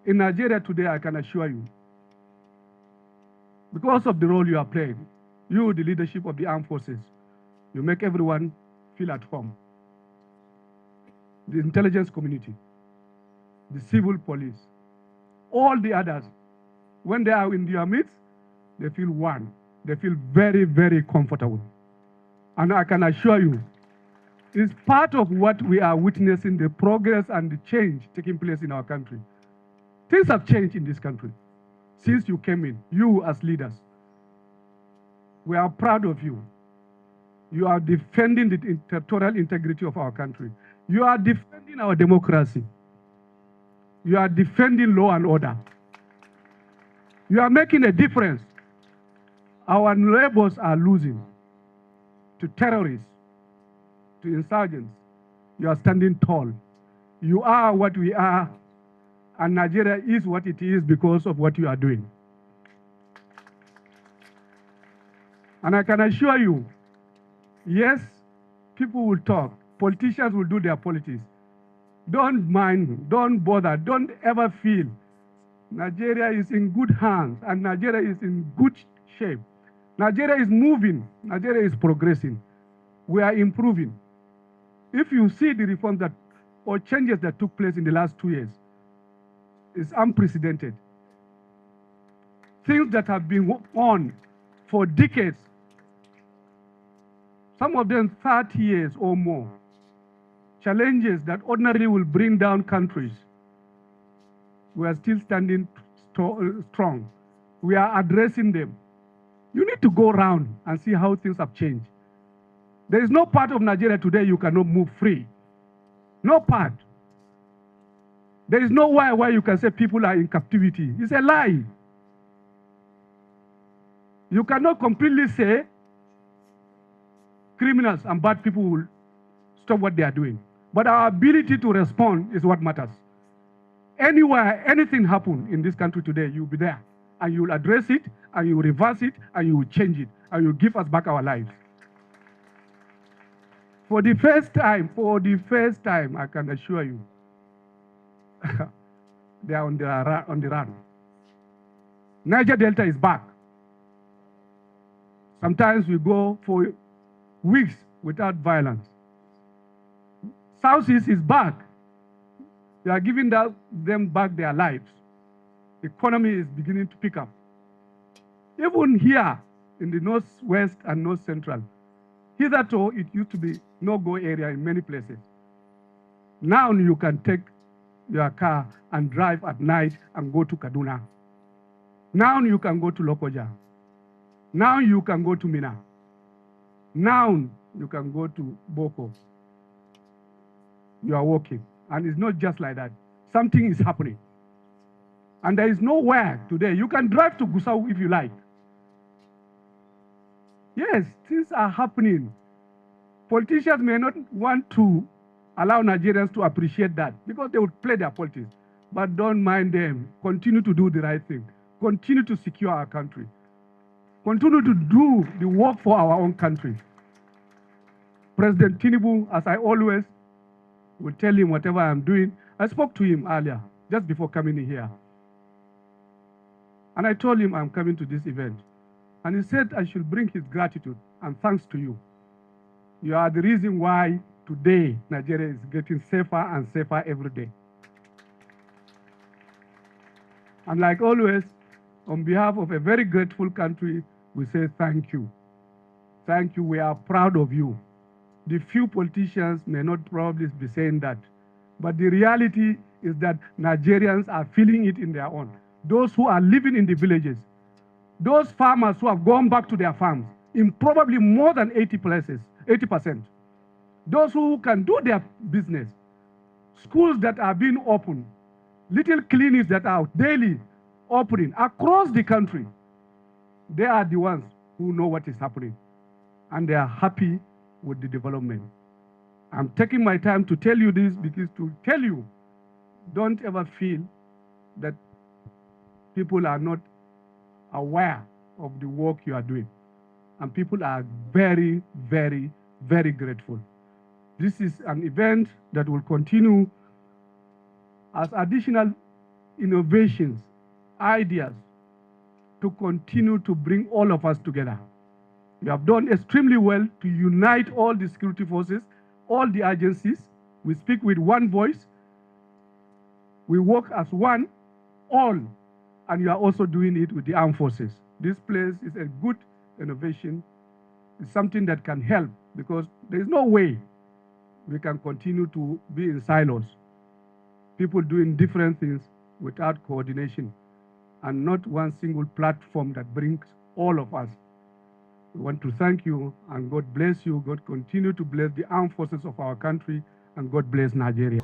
In Nigeria today, I can assure you, because of the role you are playing, you, the leadership of the armed forces, you make everyone feel at home. The intelligence community, the civil police, all the others, when they are in your midst, they feel one. They feel very, very comfortable. And I can assure you, it's part of what we are witnessing, the progress and the change taking place in our country. Things have changed in this country since you came in, you as leaders. We are proud of you. You are defending the territorial integrity of our country. You are defending our democracy. You are defending law and order. You are making a difference. Our neighbors are losing to terrorists, to insurgents. You are standing tall. You are what we are, and Nigeria is what it is because of what you are doing. And I can assure you, yes, people will talk. Politicians will do their politics. Don't mind, don't bother, don't ever feel. Nigeria is in good hands and Nigeria is in good shape. Nigeria is moving, Nigeria is progressing. We are improving. If you see the reforms that, or changes that took place in the last 2 years, it's unprecedented. Things that have been on for decades, some of them 30 years or more. Challenges that ordinarily will bring down countries. We are still standing strong. We are addressing them. You need to go around and see how things have changed. There is no part of Nigeria today you cannot move free. No part. There is no why you can say people are in captivity. It's a lie. You cannot completely say criminals and bad people will stop what they are doing. But our ability to respond is what matters. Anywhere, anything happen in this country today, you'll be there. And you'll address it, and you'll reverse it, and you will change it, and you'll give us back our lives. For the first time, I can assure you, they are on the run. Niger Delta is back. Sometimes we go for weeks without violence. Southeast is back. We are giving them back their lives. The economy is beginning to pick up. Even here in the northwest and north central, hitherto it used to be no-go area in many places. Now you can take your car and drive at night and go to Kaduna. Now you can go to Lokoja. Now you can go to Mina. Now you can go to Boko. You are walking. And it's not just like that. Something is happening. And there is nowhere today. You can drive to Gusau if you like. Yes, things are happening. Politicians may not want to allow Nigerians to appreciate that because they would play their politics. But don't mind them. Continue to do the right thing. Continue to secure our country. Continue to do the work for our own country. President Tinubu, as I always will tell him whatever I'm doing. I spoke to him earlier, just before coming in here. And I told him I'm coming to this event. And he said I should bring his gratitude and thanks to you. You are the reason why today Nigeria is getting safer and safer every day. And like always, on behalf of a very grateful country, we say thank you. Thank you. We are proud of you. The few politicians may not probably be saying that, but the reality is that Nigerians are feeling it in their own. Those who are living in the villages, those farmers who have gone back to their farms in probably more than 80%. Those who can do their business, schools that are being opened, little clinics that are daily opening across the country, they are the ones who know what is happening, and they are happy with the development. I'm taking my time to tell you this because to tell you, don't ever feel that people are not aware of the work you are doing. And people are very, very, very grateful. This is an event that will continue as additional innovations, ideas to continue to bring all of us together. You have done extremely well to unite all the security forces, all the agencies. We speak with one voice. We work as one, all, and you are also doing it with the armed forces. This place is a good innovation. It's something that can help because there is no way we can continue to be in silos. People doing different things without coordination and not one single platform that brings all of us. We want to thank you and God bless you. God continue to bless the armed forces of our country and God bless Nigeria.